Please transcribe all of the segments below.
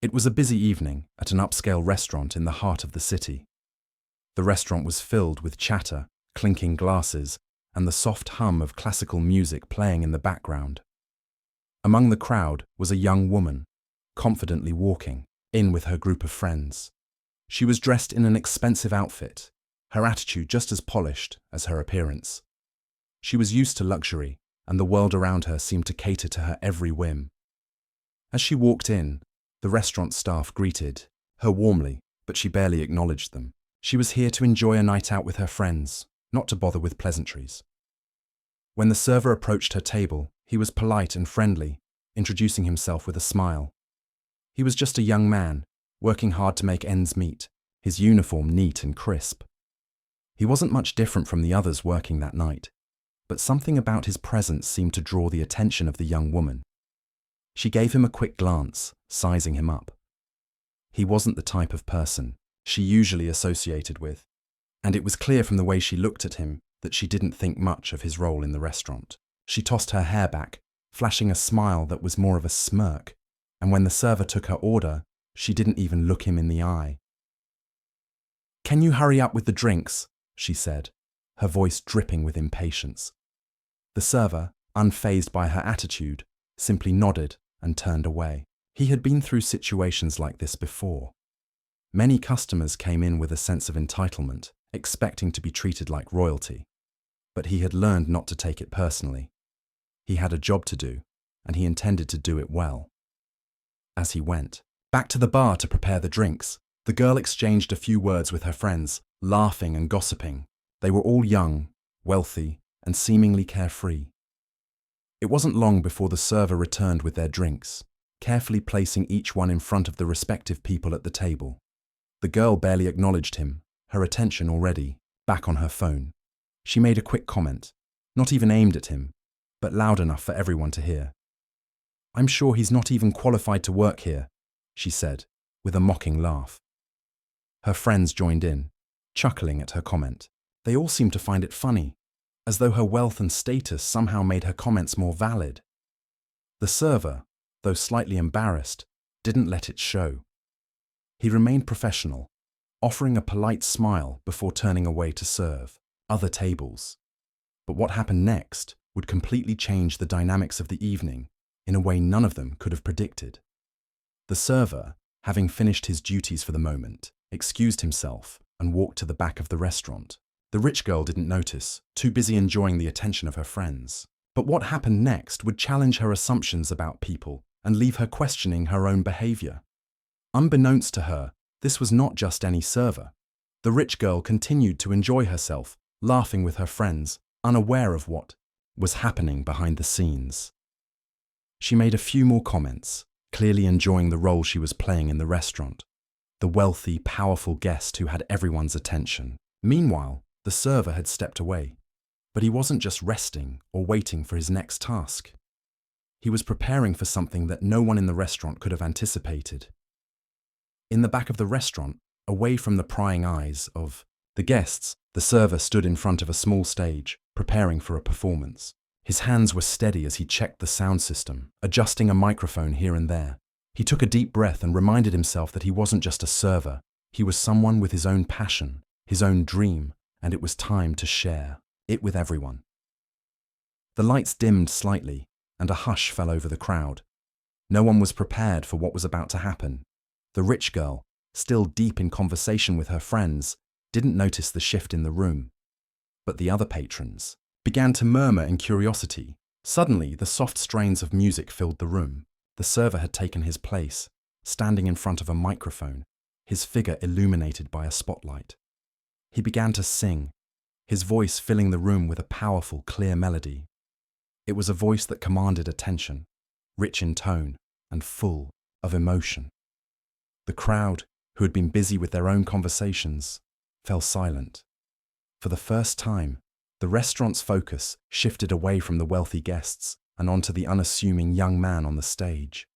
It was a busy evening at an upscale restaurant in the heart of the city. The restaurant was filled with chatter, clinking glasses, and the soft hum of classical music playing in the background. Among the crowd was a young woman, confidently walking in with her group of friends. She was dressed in an expensive outfit, her attitude just as polished as her appearance. She was used to luxury, and the world around her seemed to cater to her every whim. As she walked in, the restaurant staff greeted her warmly, but she barely acknowledged them. She was here to enjoy a night out with her friends, not to bother with pleasantries. When the server approached her table, he was polite and friendly, introducing himself with a smile. He was just a young man, working hard to make ends meet, his uniform neat and crisp. He wasn't much different from the others working that night, but something about his presence seemed to draw the attention of the young woman. She gave him a quick glance, sizing him up. He wasn't the type of person she usually associated with, and it was clear from the way she looked at him that she didn't think much of his role in the restaurant. She tossed her hair back, flashing a smile that was more of a smirk, and when the server took her order, she didn't even look him in the eye. "Can you hurry up with the drinks?" she said, her voice dripping with impatience. The server, unfazed by her attitude, simply nodded and turned away. He had been through situations like this before. Many customers came in with a sense of entitlement, expecting to be treated like royalty. But he had learned not to take it personally. He had a job to do, and he intended to do it well. As he went back to the bar to prepare the drinks, the girl exchanged a few words with her friends, laughing and gossiping. They were all young, wealthy, and seemingly carefree. It wasn't long before the server returned with their drinks, carefully placing each one in front of the respective people at the table. The girl barely acknowledged him, her attention already back on her phone. She made a quick comment, not even aimed at him, but loud enough for everyone to hear. "I'm sure he's not even qualified to work here," she said, with a mocking laugh. Her friends joined in, chuckling at her comment. They all seemed to find it funny, as though her wealth and status somehow made her comments more valid. The server, though slightly embarrassed, didn't let it show. He remained professional, offering a polite smile before turning away to serve other tables. But what happened next would completely change the dynamics of the evening in a way none of them could have predicted. The server, having finished his duties for the moment, excused himself and walked to the back of the restaurant. The rich girl didn't notice, too busy enjoying the attention of her friends. But what happened next would challenge her assumptions about people and leave her questioning her own behavior. Unbeknownst to her, this was not just any server. The rich girl continued to enjoy herself, laughing with her friends, unaware of what was happening behind the scenes. She made a few more comments, clearly enjoying the role she was playing in the restaurant, the wealthy, powerful guest who had everyone's attention. Meanwhile, the server had stepped away, but he wasn't just resting or waiting for his next task. He was preparing for something that no one in the restaurant could have anticipated. In the back of the restaurant, away from the prying eyes of the guests, the server stood in front of a small stage, preparing for a performance. His hands were steady as he checked the sound system, adjusting a microphone here and there. He took a deep breath and reminded himself that he wasn't just a server. He was someone with his own passion, his own dream, and it was time to share it with everyone. The lights dimmed slightly, and a hush fell over the crowd. No one was prepared for what was about to happen. The rich girl, still deep in conversation with her friends, didn't notice the shift in the room. But the other patrons began to murmur in curiosity. Suddenly, the soft strains of music filled the room. The server had taken his place, standing in front of a microphone, his figure illuminated by a spotlight. He began to sing, his voice filling the room with a powerful, clear melody. It was a voice that commanded attention, rich in tone and full of emotion. The crowd, who had been busy with their own conversations, fell silent. For the first time, the restaurant's focus shifted away from the wealthy guests and onto the unassuming young man on the stage.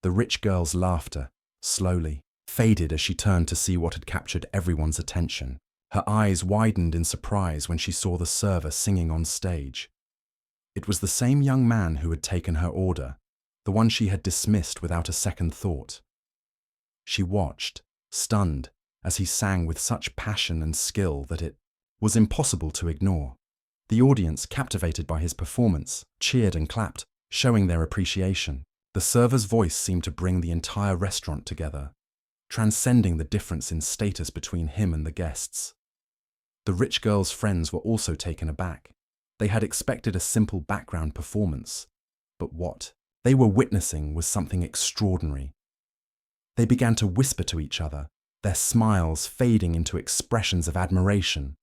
The rich girl's laughter, slowly, faded as she turned to see what had captured everyone's attention. Her eyes widened in surprise when she saw the server singing on stage. It was the same young man who had taken her order, the one she had dismissed without a second thought. She watched, stunned, as he sang with such passion and skill that it was impossible to ignore. The audience, captivated by his performance, cheered and clapped, showing their appreciation. The server's voice seemed to bring the entire restaurant together, transcending the difference in status between him and the guests. The rich girl's friends were also taken aback. They had expected a simple background performance, but what they were witnessing was something extraordinary. They began to whisper to each other, their smiles fading into expressions of admiration.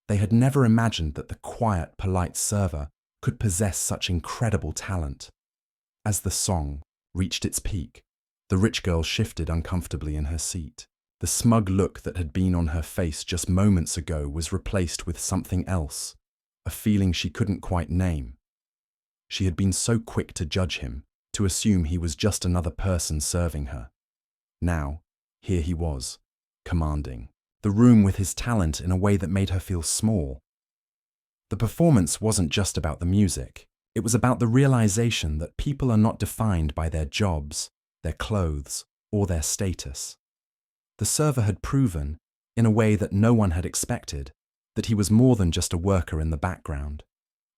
They had never imagined that the quiet, polite server could possess such incredible talent. As the song reached its peak, the rich girl shifted uncomfortably in her seat. The smug look that had been on her face just moments ago was replaced with something else, a feeling she couldn't quite name. She had been so quick to judge him, to assume he was just another person serving her. Now, here he was, commanding the room with his talent in a way that made her feel small. The performance wasn't just about the music. It was about the realization that people are not defined by their jobs, their clothes, or their status. The server had proven, in a way that no one had expected, that he was more than just a worker in the background.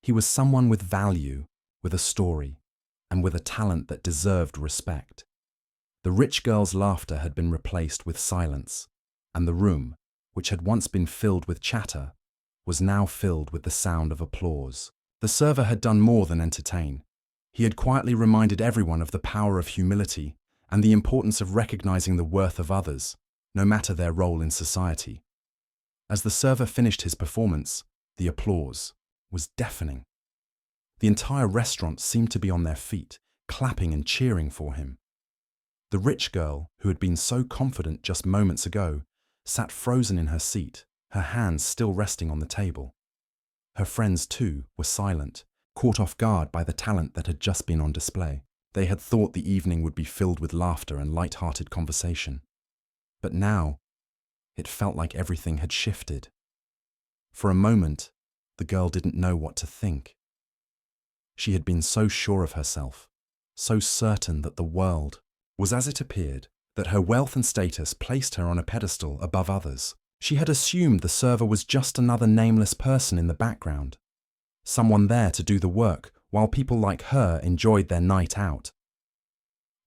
He was someone with value, with a story, and with a talent that deserved respect. The rich girl's laughter had been replaced with silence, and the room, which had once been filled with chatter, was now filled with the sound of applause. The server had done more than entertain. He had quietly reminded everyone of the power of humility and the importance of recognizing the worth of others, no matter their role in society. As the server finished his performance, the applause was deafening. The entire restaurant seemed to be on their feet, clapping and cheering for him. The rich girl, who had been so confident just moments ago, sat frozen in her seat, her hands still resting on the table. Her friends, too, were silent, caught off guard by the talent that had just been on display. They had thought the evening would be filled with laughter and light-hearted conversation. But now, it felt like everything had shifted. For a moment, the girl didn't know what to think. She had been so sure of herself, so certain that the world was as it appeared, that her wealth and status placed her on a pedestal above others. She had assumed the server was just another nameless person in the background, someone there to do the work while people like her enjoyed their night out.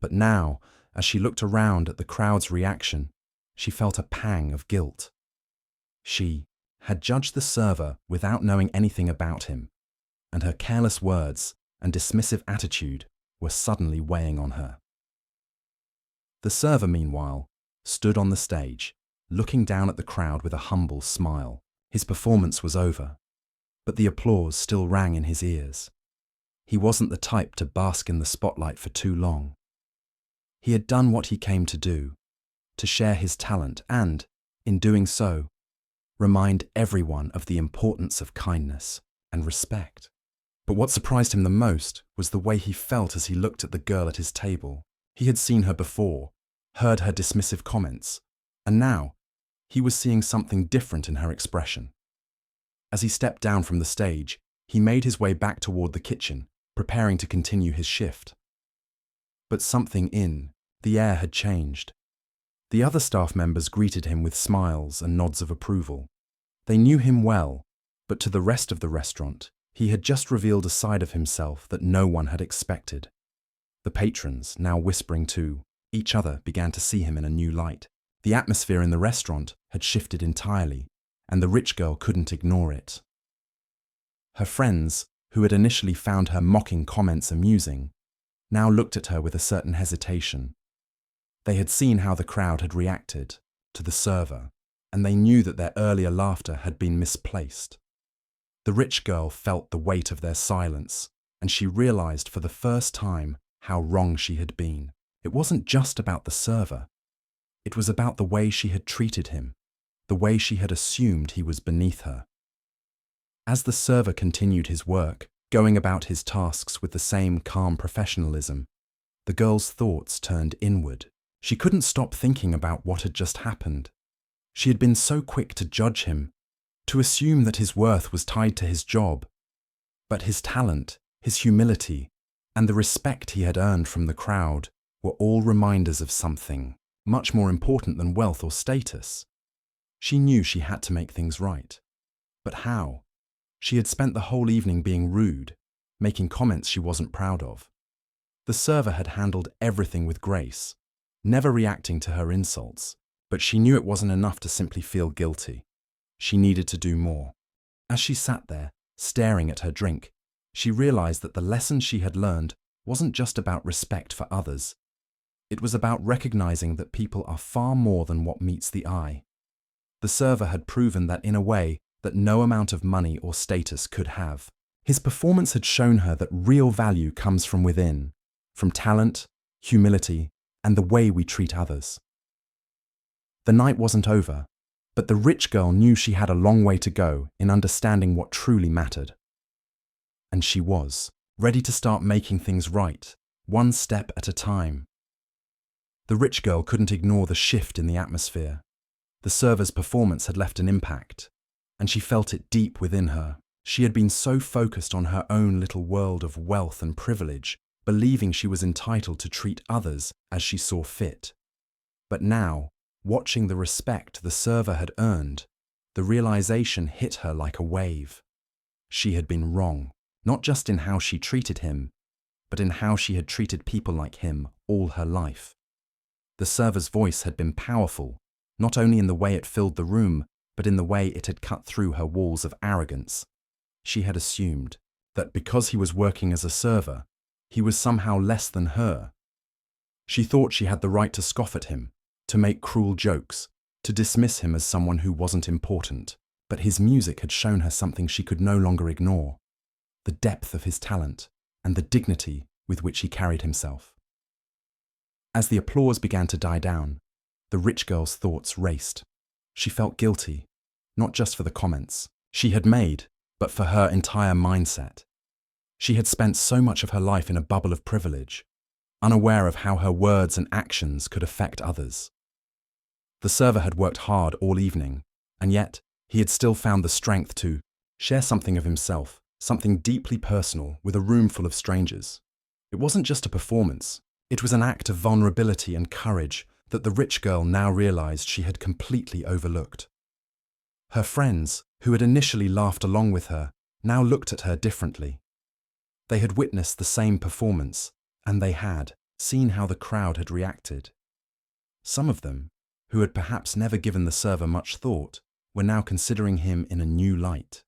But now, as she looked around at the crowd's reaction, she felt a pang of guilt. She had judged the server without knowing anything about him, and her careless words and dismissive attitude were suddenly weighing on her. The server, meanwhile, stood on the stage, looking down at the crowd with a humble smile. His performance was over, but the applause still rang in his ears. He wasn't the type to bask in the spotlight for too long. He had done what he came to do, to share his talent and, in doing so, remind everyone of the importance of kindness and respect. But what surprised him the most was the way he felt as he looked at the girl at his table. He had seen her before, heard her dismissive comments, and now he was seeing something different in her expression. As he stepped down from the stage, he made his way back toward the kitchen, preparing to continue his shift. But something in the air had changed. The other staff members greeted him with smiles and nods of approval. They knew him well, but to the rest of the restaurant, he had just revealed a side of himself that no one had expected. The patrons, now whispering to each other, began to see him in a new light. The atmosphere in the restaurant had shifted entirely, and the rich girl couldn't ignore it. Her friends, who had initially found her mocking comments amusing, now looked at her with a certain hesitation. They had seen how the crowd had reacted to the server, and they knew that their earlier laughter had been misplaced. The rich girl felt the weight of their silence, and she realized for the first time how wrong she had been. It wasn't just about the server. It was about the way she had treated him, the way she had assumed he was beneath her. As the server continued his work, going about his tasks with the same calm professionalism, the girl's thoughts turned inward. She couldn't stop thinking about what had just happened. She had been so quick to judge him, to assume that his worth was tied to his job. But his talent, his humility, and the respect he had earned from the crowd were all reminders of something much more important than wealth or status. She knew she had to make things right. But how? She had spent the whole evening being rude, making comments she wasn't proud of. The server had handled everything with grace, never reacting to her insults, but she knew it wasn't enough to simply feel guilty. She needed to do more. As she sat there, staring at her drink, she realized that the lesson she had learned wasn't just about respect for others. It was about recognizing that people are far more than what meets the eye. The server had proven that in a way that no amount of money or status could have. His performance had shown her that real value comes from within, from talent, humility, and the way we treat others. The night wasn't over, but the rich girl knew she had a long way to go in understanding what truly mattered. And she was, ready to start making things right, one step at a time. The rich girl couldn't ignore the shift in the atmosphere. The server's performance had left an impact, and she felt it deep within her. She had been so focused on her own little world of wealth and privilege, believing she was entitled to treat others as she saw fit. But now, watching the respect the server had earned, the realization hit her like a wave. She had been wrong, not just in how she treated him, but in how she had treated people like him all her life. The server's voice had been powerful, not only in the way it filled the room, but in the way it had cut through her walls of arrogance. She had assumed that because he was working as a server, he was somehow less than her. She thought she had the right to scoff at him, to make cruel jokes, to dismiss him as someone who wasn't important. But his music had shown her something she could no longer ignore: the depth of his talent and the dignity with which he carried himself. As the applause began to die down, the rich girl's thoughts raced. She felt guilty, not just for the comments she had made, but for her entire mindset. She had spent so much of her life in a bubble of privilege, unaware of how her words and actions could affect others. The server had worked hard all evening, and yet he had still found the strength to share something of himself, something deeply personal, with a room full of strangers. It wasn't just a performance, it was an act of vulnerability and courage that the rich girl now realized she had completely overlooked. Her friends, who had initially laughed along with her, now looked at her differently. They had witnessed the same performance, and they had seen how the crowd had reacted. Some of them, who had perhaps never given the server much thought, were now considering him in a new light.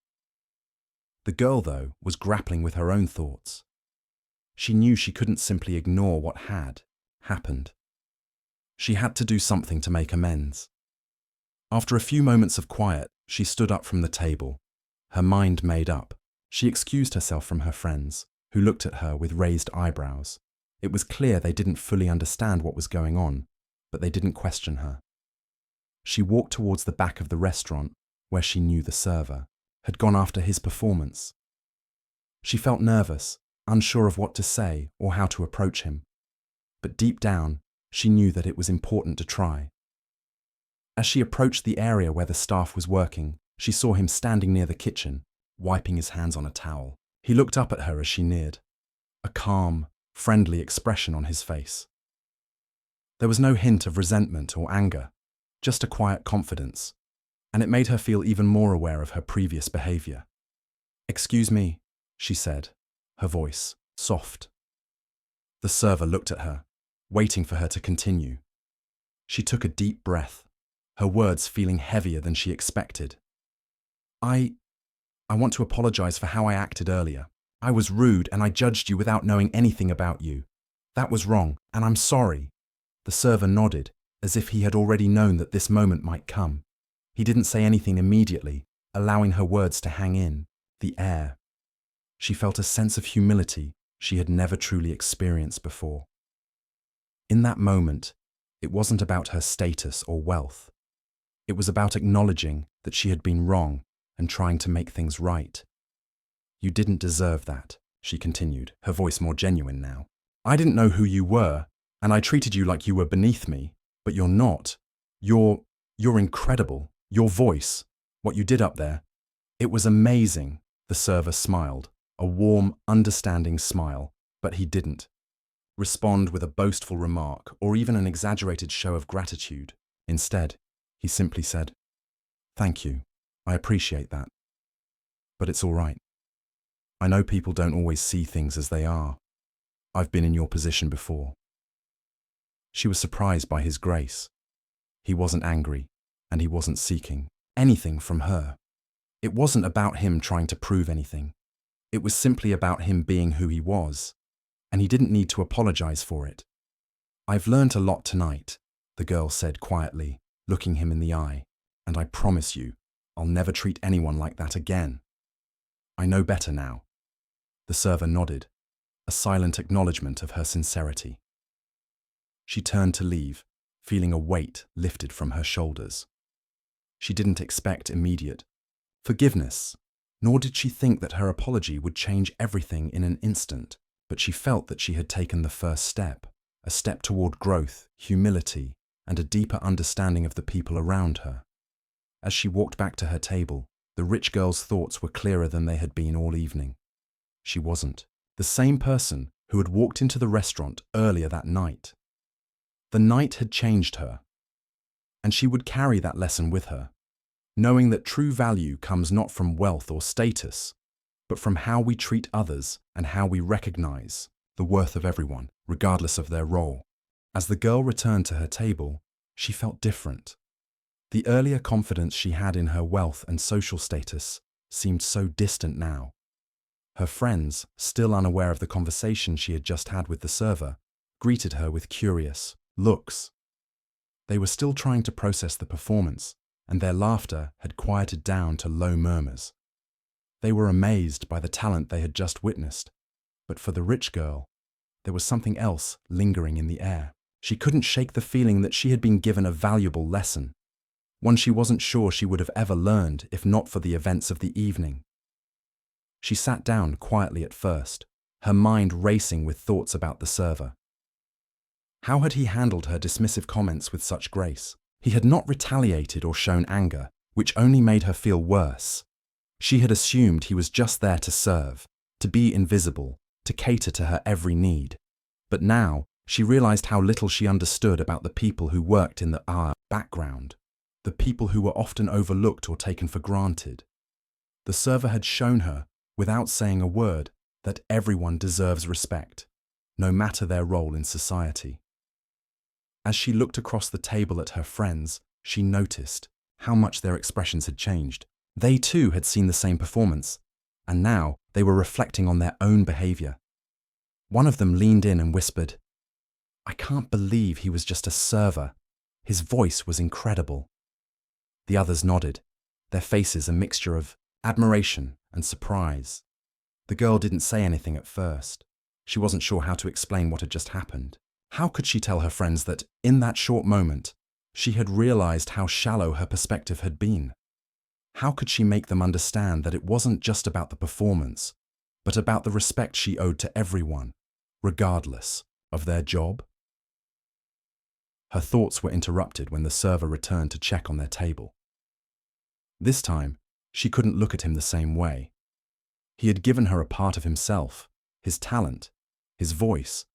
The girl, though, was grappling with her own thoughts. She knew she couldn't simply ignore what had happened. She had to do something to make amends. After a few moments of quiet, she stood up from the table, her mind made up. She excused herself from her friends, who looked at her with raised eyebrows. It was clear they didn't fully understand what was going on, but they didn't question her. She walked towards the back of the restaurant, where she knew the server had gone after his performance. She felt nervous, unsure of what to say or how to approach him. But deep down, she knew that it was important to try. As she approached the area where the staff was working, she saw him standing near the kitchen, wiping his hands on a towel. He looked up at her as she neared, a calm, friendly expression on his face. There was no hint of resentment or anger, just a quiet confidence, and it made her feel even more aware of her previous behavior. "Excuse me," she said, her voice soft. The server looked at her, waiting for her to continue. She took a deep breath, her words feeling heavier than she expected. I want to apologize for how I acted earlier. I was rude and I judged you without knowing anything about you. That was wrong, and I'm sorry." The server nodded, as if he had already known that this moment might come. He didn't say anything immediately, allowing her words to hang in the air. She felt a sense of humility she had never truly experienced before. In that moment, it wasn't about her status or wealth. It was about acknowledging that she had been wrong and trying to make things right. "You didn't deserve that," she continued, her voice more genuine now. "I didn't know who you were, and I treated you like you were beneath me, but you're not. You're incredible. Your voice, what you did up there, it was amazing." The server smiled, a warm, understanding smile, but he didn't. respond with a boastful remark or even an exaggerated show of gratitude. Instead, he simply said, "Thank you, I appreciate that. But it's all right. I know people don't always see things as they are. I've been in your position before." She was surprised by his grace. He wasn't angry, and he wasn't seeking anything from her. It wasn't about him trying to prove anything. It was simply about him being who he was, and he didn't need to apologize for it. "I've learned a lot tonight," the girl said quietly, looking him in the eye, "and I promise you, I'll never treat anyone like that again. I know better now." The server nodded, a silent acknowledgement of her sincerity. She turned to leave, feeling a weight lifted from her shoulders. She didn't expect immediate forgiveness, nor did she think that her apology would change everything in an instant, but she felt that she had taken the first step, a step toward growth, humility, and a deeper understanding of the people around her. As she walked back to her table, the rich girl's thoughts were clearer than they had been all evening. She wasn't the same person who had walked into the restaurant earlier that night. The night had changed her, and she would carry that lesson with her, knowing that true value comes not from wealth or status, but from how we treat others and how we recognize the worth of everyone, regardless of their role. As the girl returned to her table, she felt different. The earlier confidence she had in her wealth and social status seemed so distant now. Her friends, still unaware of the conversation she had just had with the server, greeted her with curious looks. They were still trying to process the performance, and their laughter had quieted down to low murmurs. They were amazed by the talent they had just witnessed, but for the rich girl, there was something else lingering in the air. She couldn't shake the feeling that she had been given a valuable lesson, one she wasn't sure she would have ever learned if not for the events of the evening. She sat down quietly at first, her mind racing with thoughts about the server. How had he handled her dismissive comments with such grace? He had not retaliated or shown anger, which only made her feel worse. She had assumed he was just there to serve, to be invisible, to cater to her every need. But now, she realized how little she understood about the people who worked in the background, the people who were often overlooked or taken for granted. The server had shown her, without saying a word, that everyone deserves respect, no matter their role in society. As she looked across the table at her friends, she noticed how much their expressions had changed. They too had seen the same performance, and now they were reflecting on their own behavior. One of them leaned in and whispered, "I can't believe he was just a server. His voice was incredible." The others nodded, their faces a mixture of admiration and surprise. The girl didn't say anything at first. She wasn't sure how to explain what had just happened. How could she tell her friends that, in that short moment, she had realized how shallow her perspective had been? How could she make them understand that it wasn't just about the performance, but about the respect she owed to everyone, regardless of their job? Her thoughts were interrupted when the server returned to check on their table. This time, she couldn't look at him the same way. He had given her a part of himself, his talent, his voice,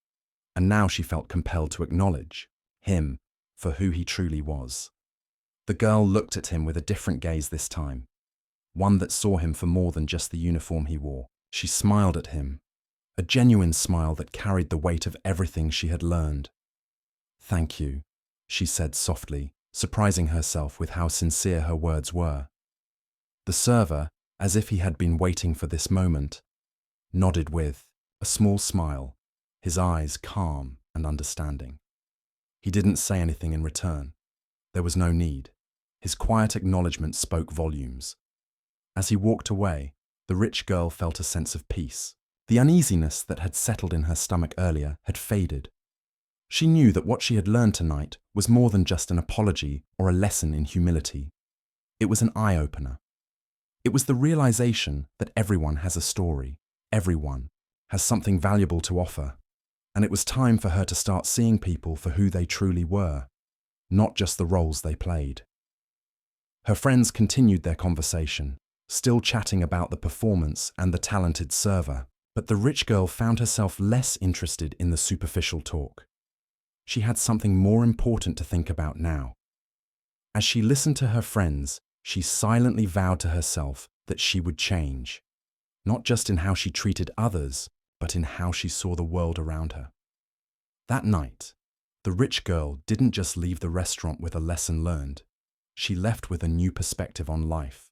and now she felt compelled to acknowledge him for who he truly was. The girl looked at him with a different gaze this time, one that saw him for more than just the uniform he wore. She smiled at him, a genuine smile that carried the weight of everything she had learned. "Thank you," she said softly, surprising herself with how sincere her words were. The server, as if he had been waiting for this moment, nodded with a small smile, his eyes calm and understanding. He didn't say anything in return. There was no need. His quiet acknowledgement spoke volumes. As he walked away, the rich girl felt a sense of peace. The uneasiness that had settled in her stomach earlier had faded. She knew that what she had learned tonight was more than just an apology or a lesson in humility. It was an eye-opener. It was the realization that everyone has a story, everyone has something valuable to offer, and it was time for her to start seeing people for who they truly were, not just the roles they played. Her friends continued their conversation, still chatting about the performance and the talented server. But the rich girl found herself less interested in the superficial talk. She had something more important to think about now. As she listened to her friends, she silently vowed to herself that she would change, not just in how she treated others, but in how she saw the world around her. That night, the rich girl didn't just leave the restaurant with a lesson learned. She left with a new perspective on life.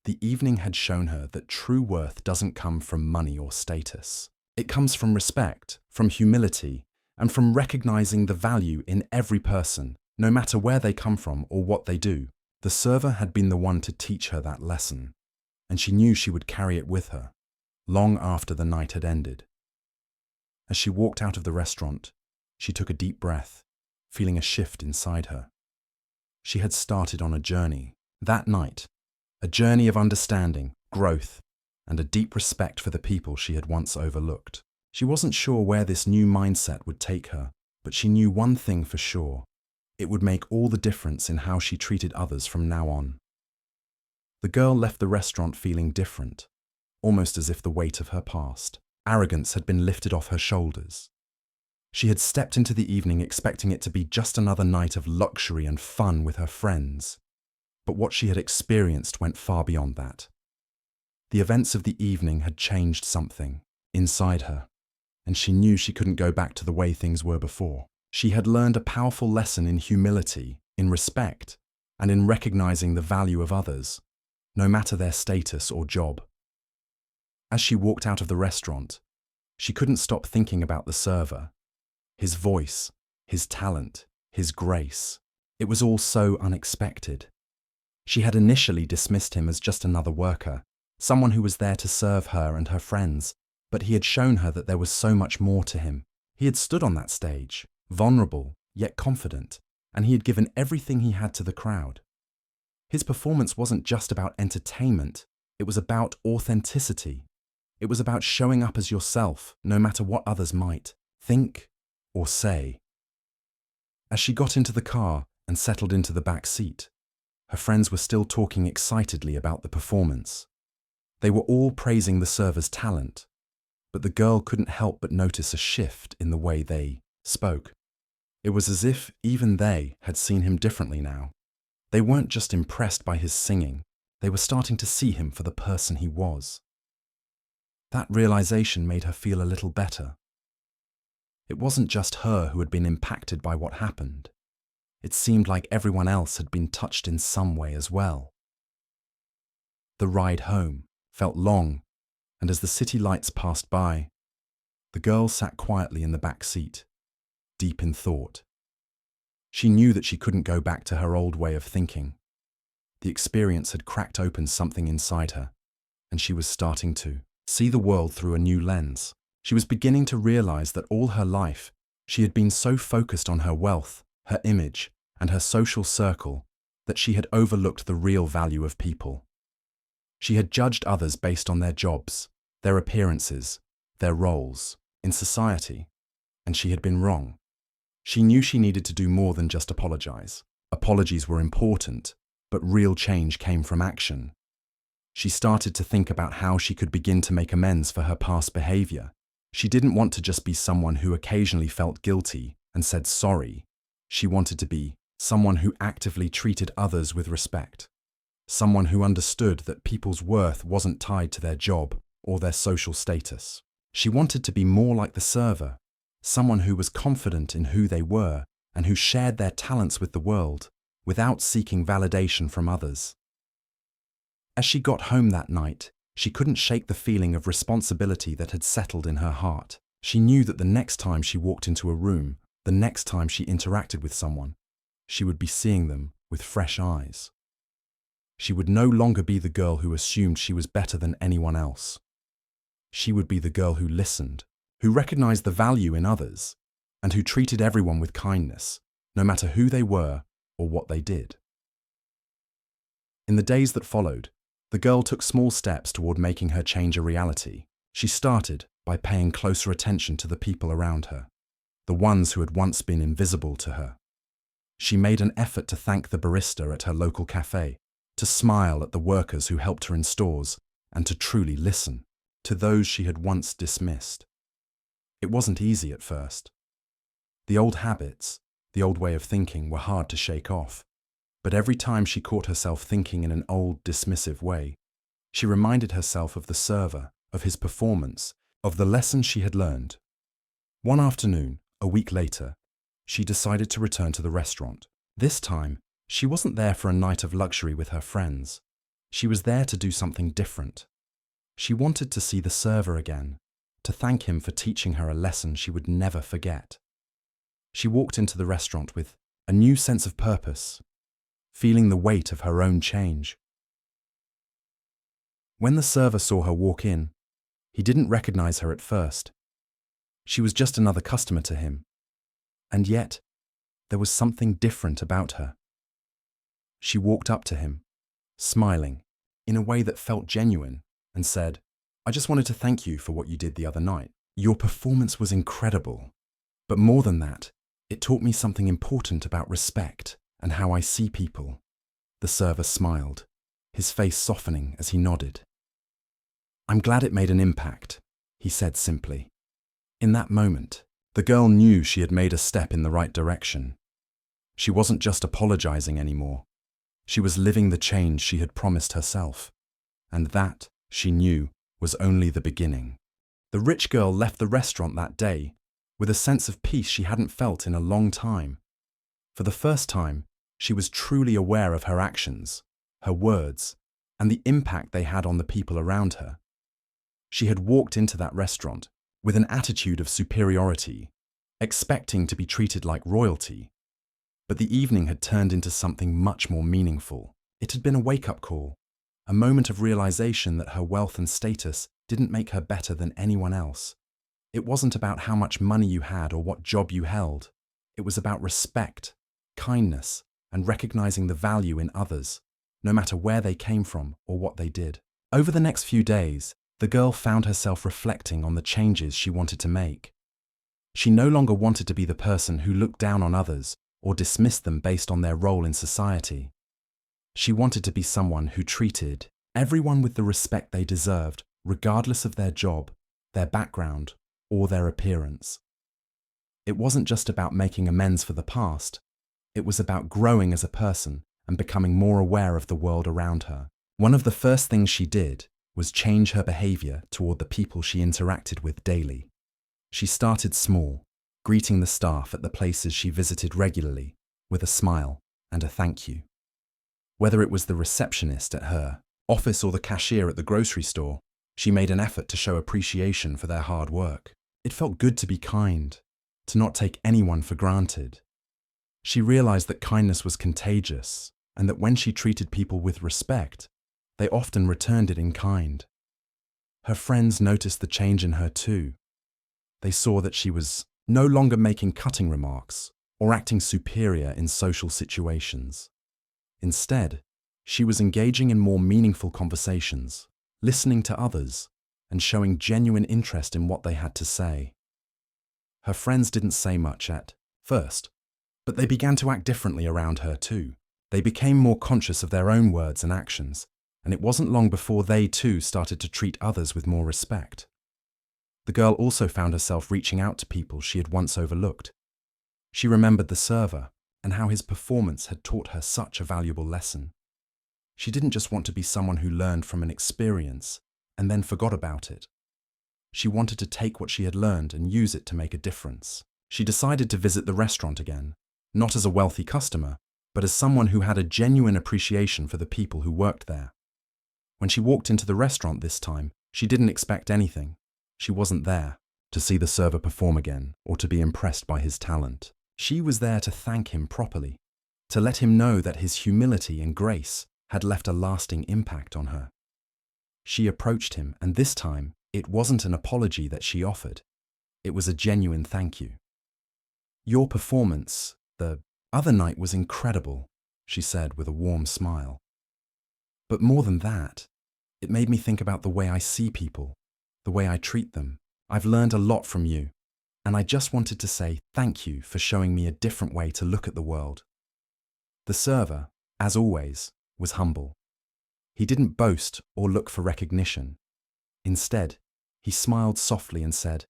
The evening had shown her that true worth doesn't come from money or status. It comes from respect, from humility, and from recognizing the value in every person, no matter where they come from or what they do. The server had been the one to teach her that lesson, and she knew she would carry it with her, long after the night had ended. As she walked out of the restaurant, she took a deep breath, feeling a shift inside her. She had started on a journey, that night, a journey of understanding, growth, and a deep respect for the people she had once overlooked. She wasn't sure where this new mindset would take her, but she knew one thing for sure. It would make all the difference in how she treated others from now on. The girl left the restaurant feeling different, almost as if the weight of her past, arrogance had been lifted off her shoulders. She had stepped into the evening expecting it to be just another night of luxury and fun with her friends. But what she had experienced went far beyond that. The events of the evening had changed something inside her, and she knew she couldn't go back to the way things were before. She had learned a powerful lesson in humility, in respect, and in recognizing the value of others, no matter their status or job. As she walked out of the restaurant, she couldn't stop thinking about the server. His voice, his talent, his grace. It was all so unexpected. She had initially dismissed him as just another worker, someone who was there to serve her and her friends, but he had shown her that there was so much more to him. He had stood on that stage, vulnerable, yet confident, and he had given everything he had to the crowd. His performance wasn't just about entertainment, it was about authenticity. It was about showing up as yourself, no matter what others might think or say. As she got into the car and settled into the back seat, her friends were still talking excitedly about the performance. They were all praising the server's talent, but the girl couldn't help but notice a shift in the way they spoke. It was as if even they had seen him differently now. They weren't just impressed by his singing, they were starting to see him for the person he was. That realization made her feel a little better. It wasn't just her who had been impacted by what happened. It seemed like everyone else had been touched in some way as well. The ride home felt long, and as the city lights passed by, the girl sat quietly in the back seat, deep in thought. She knew that she couldn't go back to her old way of thinking. The experience had cracked open something inside her, and she was starting to see the world through a new lens. She was beginning to realize that all her life, she had been so focused on her wealth, her image, and her social circle that she had overlooked the real value of people. She had judged others based on their jobs, their appearances, their roles in society, and she had been wrong. She knew she needed to do more than just apologize. Apologies were important, but real change came from action. She started to think about how she could begin to make amends for her past behavior. She didn't want to just be someone who occasionally felt guilty and said sorry. She wanted to be someone who actively treated others with respect. Someone who understood that people's worth wasn't tied to their job or their social status. She wanted to be more like the server, someone who was confident in who they were and who shared their talents with the world without seeking validation from others. As she got home that night, she couldn't shake the feeling of responsibility that had settled in her heart. She knew that the next time she walked into a room, the next time she interacted with someone, she would be seeing them with fresh eyes. She would no longer be the girl who assumed she was better than anyone else. She would be the girl who listened, who recognized the value in others, and who treated everyone with kindness, no matter who they were or what they did. In the days that followed, the girl took small steps toward making her change a reality. She started by paying closer attention to the people around her, the ones who had once been invisible to her. She made an effort to thank the barista at her local cafe, to smile at the workers who helped her in stores, and to truly listen. to those she had once dismissed. It wasn't easy at first. The old habits, the old way of thinking were hard to shake off, but every time she caught herself thinking in an old, dismissive way, she reminded herself of the server, of his performance, of the lessons she had learned. One afternoon, a week later, she decided to return to the restaurant. This time, she wasn't there for a night of luxury with her friends. She was there to do something different. She wanted to see the server again, to thank him for teaching her a lesson she would never forget. She walked into the restaurant with a new sense of purpose, feeling the weight of her own change. When the server saw her walk in, he didn't recognize her at first. She was just another customer to him. And yet, there was something different about her. She walked up to him, smiling, in a way that felt genuine, and said, "I just wanted to thank you for what you did the other night. Your performance was incredible. But more than that, it taught me something important about respect and how I see people." The server smiled, his face softening as he nodded. "I'm glad it made an impact," he said simply. In that moment, the girl knew she had made a step in the right direction. She wasn't just apologizing anymore. She was living the change she had promised herself. And that, she knew, was only the beginning. The rich girl left the restaurant that day with a sense of peace she hadn't felt in a long time. For the first time, she was truly aware of her actions, her words, and the impact they had on the people around her. She had walked into that restaurant with an attitude of superiority, expecting to be treated like royalty. But the evening had turned into something much more meaningful. It had been a wake-up call, a moment of realization that her wealth and status didn't make her better than anyone else. It wasn't about how much money you had or what job you held. It was about respect, kindness, and recognizing the value in others, no matter where they came from or what they did. Over the next few days, the girl found herself reflecting on the changes she wanted to make. She no longer wanted to be the person who looked down on others or dismissed them based on their role in society. She wanted to be someone who treated everyone with the respect they deserved, regardless of their job, their background, or their appearance. It wasn't just about making amends for the past. It was about growing as a person and becoming more aware of the world around her. One of the first things she did was change her behavior toward the people she interacted with daily. She started small, greeting the staff at the places she visited regularly with a smile and a thank you. Whether it was the receptionist at her office or the cashier at the grocery store, she made an effort to show appreciation for their hard work. It felt good to be kind, to not take anyone for granted. She realized that kindness was contagious and that when she treated people with respect, they often returned it in kind. Her friends noticed the change in her too. They saw that she was no longer making cutting remarks or acting superior in social situations. Instead, she was engaging in more meaningful conversations, listening to others, and showing genuine interest in what they had to say. Her friends didn't say much at first, but they began to act differently around her too. They became more conscious of their own words and actions, and it wasn't long before they too started to treat others with more respect. The girl also found herself reaching out to people she had once overlooked. She remembered the server and how his performance had taught her such a valuable lesson. She didn't just want to be someone who learned from an experience and then forgot about it. She wanted to take what she had learned and use it to make a difference. She decided to visit the restaurant again, not as a wealthy customer, but as someone who had a genuine appreciation for the people who worked there. When she walked into the restaurant this time, she didn't expect anything. She wasn't there to see the server perform again or to be impressed by his talent. She was there to thank him properly, to let him know that his humility and grace had left a lasting impact on her. She approached him, and this time, it wasn't an apology that she offered. It was a genuine thank you. "Your performance the other night was incredible," she said with a warm smile. "But more than that, it made me think about the way I see people, the way I treat them. I've learned a lot from you, and I just wanted to say thank you for showing me a different way to look at the world." The server, as always, was humble. He didn't boast or look for recognition. Instead, He smiled softly and said,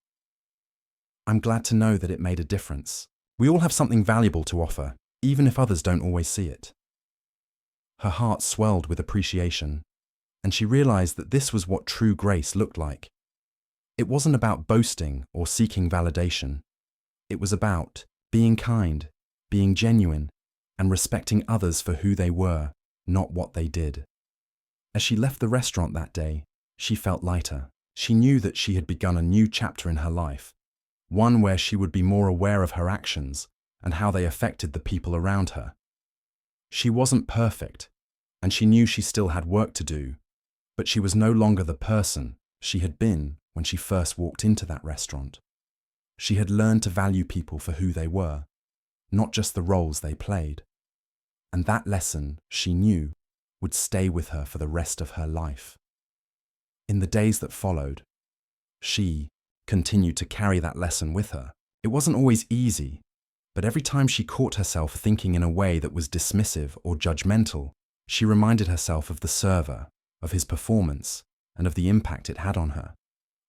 "I'm glad to know that it made a difference. We all have something valuable to offer, even if others don't always see it." Her heart swelled with appreciation, and she realized that this was what true grace looked like. It wasn't about boasting or seeking validation. It was about being kind, being genuine, and respecting others for who they were, not what they did. As she left the restaurant that day, she felt lighter. She knew that she had begun a new chapter in her life, one where she would be more aware of her actions and how they affected the people around her. She wasn't perfect, and she knew she still had work to do, but she was no longer the person she had been when she first walked into that restaurant. She had learned to value people for who they were, not just the roles they played. And that lesson, she knew, would stay with her for the rest of her life. In the days that followed, she continued to carry that lesson with her. It wasn't always easy, but every time she caught herself thinking in a way that was dismissive or judgmental, she reminded herself of the server, of his performance, and of the impact it had on her.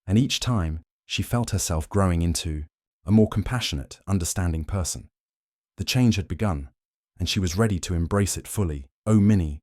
And each time, she felt herself growing into a more compassionate, understanding person. The change had begun, and she was ready to embrace it fully. "Oh, Minnie,